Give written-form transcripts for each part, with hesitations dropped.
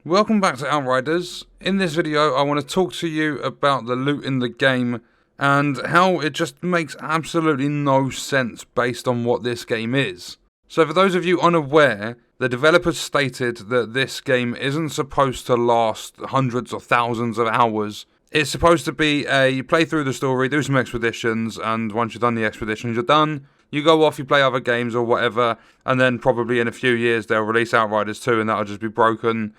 Welcome back to Outriders. In this video I want to talk to you about the loot in the game and how it just makes absolutely no sense based on what this game is. So for those of you unaware, the developers stated that this game isn't supposed to last hundreds or thousands of hours. It's supposed to be a play through the story, do some expeditions, and once you've done the expeditions you're done. You go off, you play other games or whatever, and then probably in a few years they'll release Outriders 2 and that'll just be broken.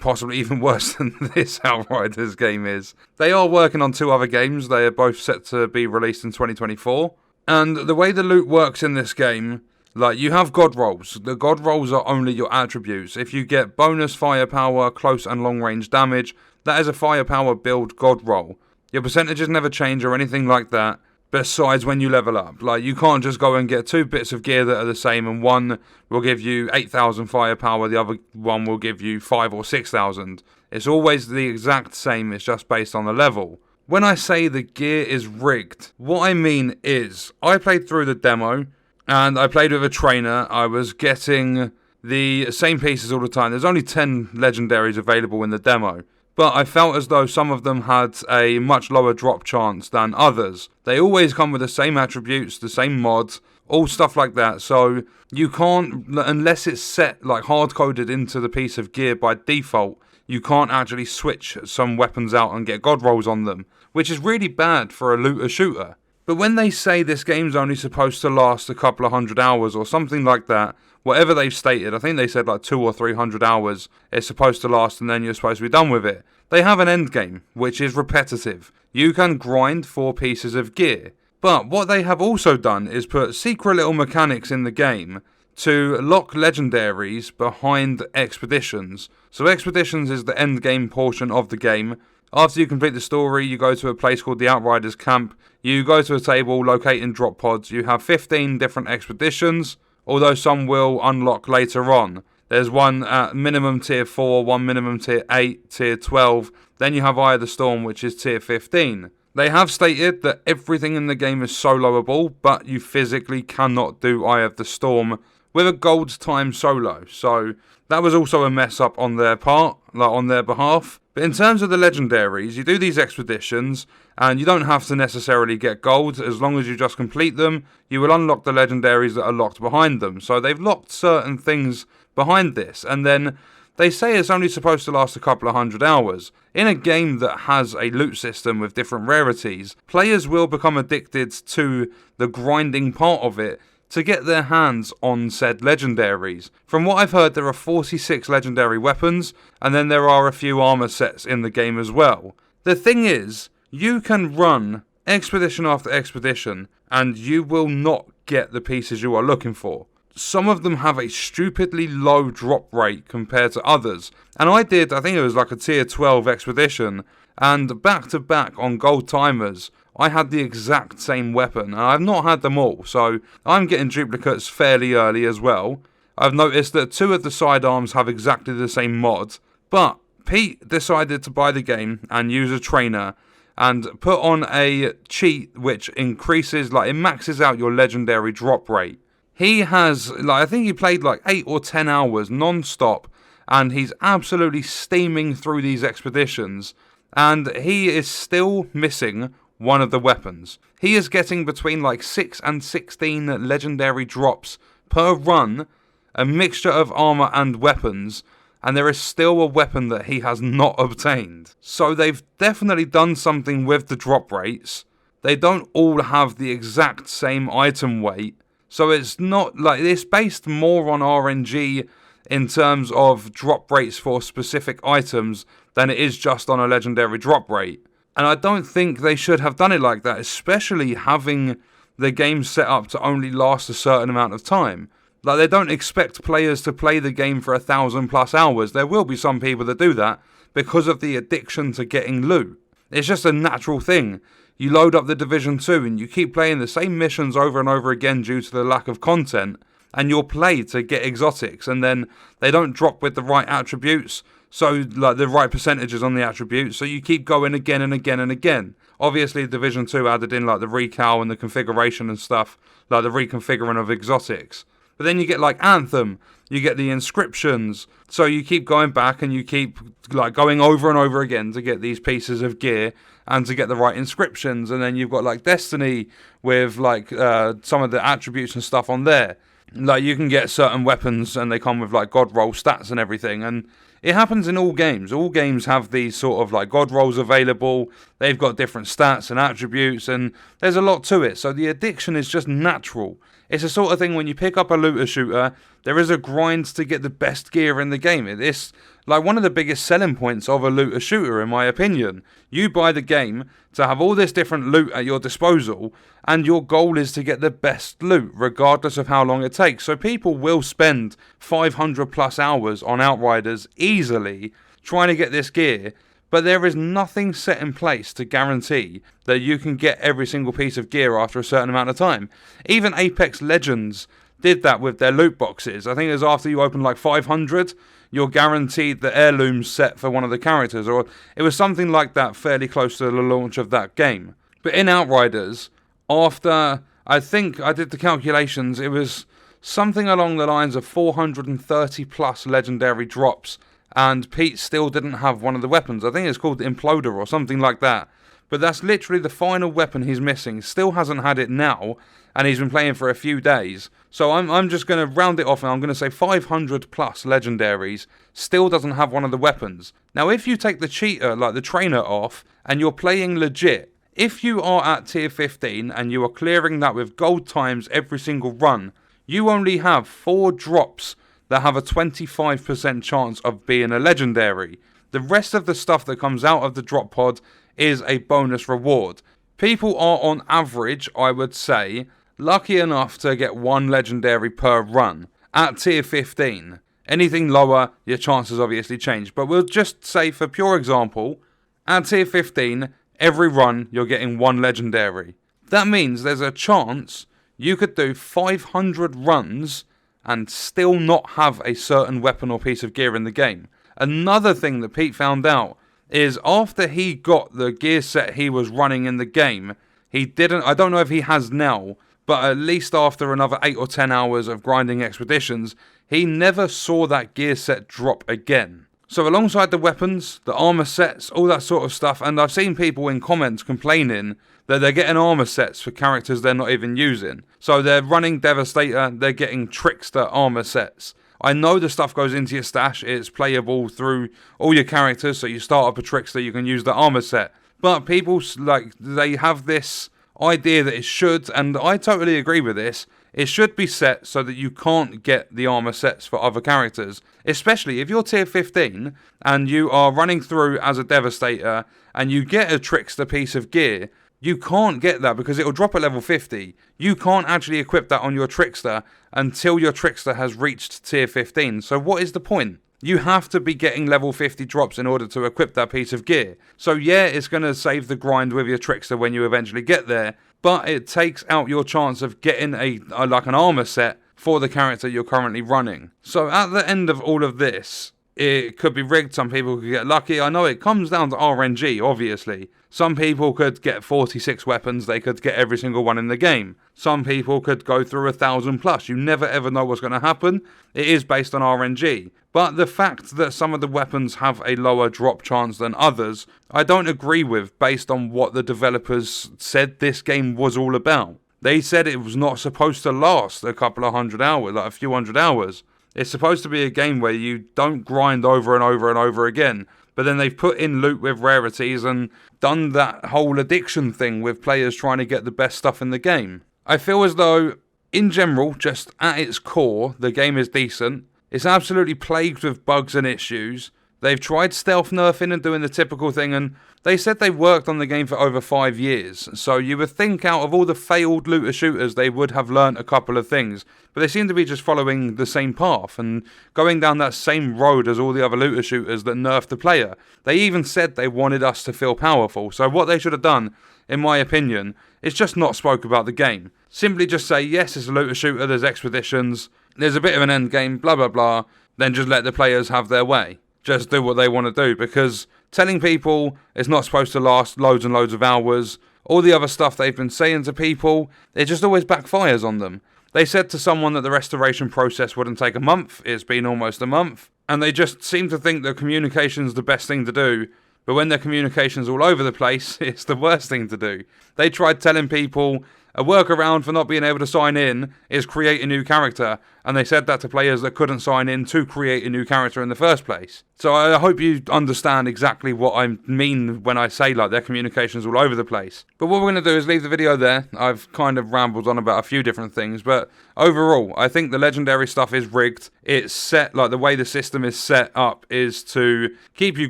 Possibly even worse than this Outriders game is. They are working on two other games. They are both set to be released in 2024. And the way the loot works in this game, like, you have god rolls. The god rolls are only your attributes. If you get bonus firepower, close and long range damage, that is a firepower build god roll. Your percentages never change or anything like that. Besides when you level up, like, you can't just go and get two bits of gear that are the same and one will give you 8,000 firepower, the other one will give you 5 or 6,000. It's always the exact same, it's just based on the level. When I say the gear is rigged, what I mean is, I played through the demo and I played with a trainer. I was getting the same pieces all the time. There's only 10 legendaries available in the demo. But I felt as though some of them had a much lower drop chance than others. They always come with the same attributes, the same mods, all stuff like that. So you can't, unless it's set, like, hard-coded into the piece of gear by default, you can't actually switch some weapons out and get god rolls on them, which is really bad for a looter shooter. But when they say this game's only supposed to last a couple of 100 hours or something like that, whatever they've stated, I think they said like 200 or 300 hours it's supposed to last and then you're supposed to be done with it. They have an end game, which is repetitive. You can grind 4 pieces of gear. But what they have also done is put secret little mechanics in the game to lock legendaries behind expeditions. So expeditions is the end game portion of the game. After you complete the story, you go to a place called the Outriders camp. You go to a table locating drop pods. You have 15 different expeditions, although some will unlock later on. There's one at minimum tier 4, one minimum tier 8, tier 12. Then you have Eye of the Storm, which is tier 15. They have stated that everything in the game is soloable, but you physically cannot do Eye of the Storm with a gold time solo. So that was also a mess up on their part, like on their behalf. But in terms of the legendaries, you do these expeditions, and you don't have to necessarily get gold. As long as you just complete them, you will unlock the legendaries that are locked behind them. So they've locked certain things behind this, and then they say it's only supposed to last a couple of 100 hours. In a game that has a loot system with different rarities, players will become addicted to the grinding part of it to get their hands on said legendaries. From what I've heard, there are 46 legendary weapons, and then there are a few armor sets in the game as well. The thing is, you can run expedition after expedition, and you will not get the pieces you are looking for. Some of them have a stupidly low drop rate compared to others. And I think it was like a tier 12 expedition, and back to back on gold timers, I had the exact same weapon, and I've not had them all, so I'm getting duplicates fairly early as well. I've noticed that 2 of the sidearms have exactly the same mod, but Pete decided to buy the game and use a trainer and put on a cheat which increases, like, it maxes out your legendary drop rate. He has, like, I think he played like 8 or 10 hours non-stop, and he's absolutely steaming through these expeditions, and he is still missing one of the weapons. He is getting between like 6 and 16 legendary drops per run, a mixture of armor and weapons, and there is still a weapon that he has not obtained. So they've definitely done something with the drop rates. They don't all have the exact same item weight, so it's not like, it's based more on RNG in terms of drop rates for specific items than it is just on a legendary drop rate. And I don't think they should have done it like that, especially having the game set up to only last a certain amount of time. Like, they don't expect players to play the game for 1,000+ hours. There will be some people that do that because of the addiction to getting loot. It's just a natural thing. You load up the Division 2 and you keep playing the same missions over and over again due to the lack of content, and you'll play to get exotics, and then they don't drop with the right attributes, so, like, the right percentages on the attributes, so you keep going again and again and again. Obviously, Division 2 added in, like, the recal and the configuration and stuff, like the reconfiguring of exotics. But then you get like Anthem, you get the inscriptions. So you keep going back and you keep like going over and over again to get these pieces of gear and to get the right inscriptions. And then you've got like Destiny with like some of the attributes and stuff on there. Like you can get certain weapons and they come with like god roll stats and everything, and it happens in all games. All games have these sort of like god rolls available. They've got different stats and attributes, and there's a lot to it. So the addiction is just natural. It's the sort of thing when you pick up a looter shooter, there is a grind to get the best gear in the game. It's like one of the biggest selling points of a looter shooter, in my opinion. You buy the game to have all this different loot at your disposal, and your goal is to get the best loot, regardless of how long it takes. So people will spend 500 plus hours on Outriders easily trying to get this gear, but there is nothing set in place to guarantee that you can get every single piece of gear after a certain amount of time. Even Apex Legends did that with their loot boxes. I think it was after you open like 500, you're guaranteed the heirloom set for one of the characters, or it was something like that fairly close to the launch of that game. But in Outriders, after, I think I did the calculations, it was something along the lines of 430 plus legendary drops, and Pete still didn't have one of the weapons. I think it's called the Imploder or something like that. But that's literally the final weapon he's missing. Still hasn't had it now, and he's been playing for a few days. So I'm just going to round it off, and I'm going to say 500 plus legendaries. Still doesn't have one of the weapons. Now, if you take the cheater, like the trainer, off, and you're playing legit, if you are at tier 15 and you are clearing that with gold times every single run, you only have 4 drops that have a 25% chance of being a legendary. The rest of the stuff that comes out of the drop pod is a bonus reward. People are on average, I would say, lucky enough to get 1 legendary per run at tier 15. Anything lower, your chances obviously change. But we'll just say, for pure example, at tier 15, every run you're getting 1 legendary. That means there's a chance you could do 500 runs and still not have a certain weapon or piece of gear in the game. Another thing that Pete found out is after he got the gear set he was running in the game, he didn't, I don't know if he has now, but at least after another 8 or 10 hours of grinding expeditions, he never saw that gear set drop again. So alongside the weapons, the armor sets, all that sort of stuff, and I've seen people in comments complaining that they're getting armor sets for characters they're not even using. So they're running Devastator, they're getting Trickster armor sets. I know the stuff goes into your stash, it's playable through all your characters, so you start up a Trickster, you can use the armor set. But people, like, they have this idea that it should, and I totally agree with this, it should be set so that you can't get the armor sets for other characters. Especially if you're tier 15 and you are running through as a Devastator and you get a Trickster piece of gear, you can't get that because it'll drop at level 50. You can't actually equip that on your Trickster until your Trickster has reached tier 15. So what is the point? You have to be getting level 50 drops in order to equip that piece of gear. So yeah, it's going to save the grind with your Trickster when you eventually get there, but it takes out your chance of getting like an armor set for the character you're currently running. So at the end of all of this, it could be rigged, some people could get lucky. I know it comes down to RNG, obviously. Some people could get 46 weapons, they could get every single one in the game. Some people could go through 1,000 plus. You never ever know what's going to happen. It is based on RNG. But the fact that some of the weapons have a lower drop chance than others, I don't agree with based on what the developers said this game was all about. They said it was not supposed to last a couple of hundred hours, like a few hundred hours. It's supposed to be a game where you don't grind over and over and over again. But then they've put in loot with rarities and done that whole addiction thing with players trying to get the best stuff in the game. I feel as though, in general, just at its core, the game is decent. It's absolutely plagued with bugs and issues. They've tried stealth nerfing and doing the typical thing, and they said they worked on the game for over 5 years. So you would think out of all the failed looter shooters, they would have learnt a couple of things. But they seem to be just following the same path and going down that same road as all the other looter shooters that nerfed the player. They even said they wanted us to feel powerful. So what they should have done, in my opinion, is just not spoke about the game. Simply just say, yes, it's a looter shooter, there's expeditions, there's a bit of an end game, blah, blah, blah. Then just let the players have their way. Just do what they want to do, because telling people it's not supposed to last loads and loads of hours, all the other stuff they've been saying to people, it just always backfires on them. They said to someone that the restoration process wouldn't take a month. It's been almost a month. And they just seem to think that communication's the best thing to do. But when their communication's all over the place, it's the worst thing to do. They tried telling people a workaround for not being able to sign in is create a new character, and they said that to players that couldn't sign in to create a new character in the first place. So I hope you understand exactly what I mean when I say like their communication's all over the place. But what we're going to do is leave the video there. I've kind of rambled on about a few different things, but overall, I think the legendary stuff is rigged. It's set, like the way the system is set up is to keep you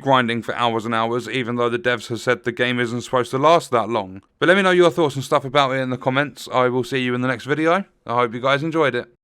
grinding for hours and hours, even though the devs have said the game isn't supposed to last that long. But let me know your thoughts and stuff about it in the comments. I will see you in the next video. I hope you guys enjoyed it.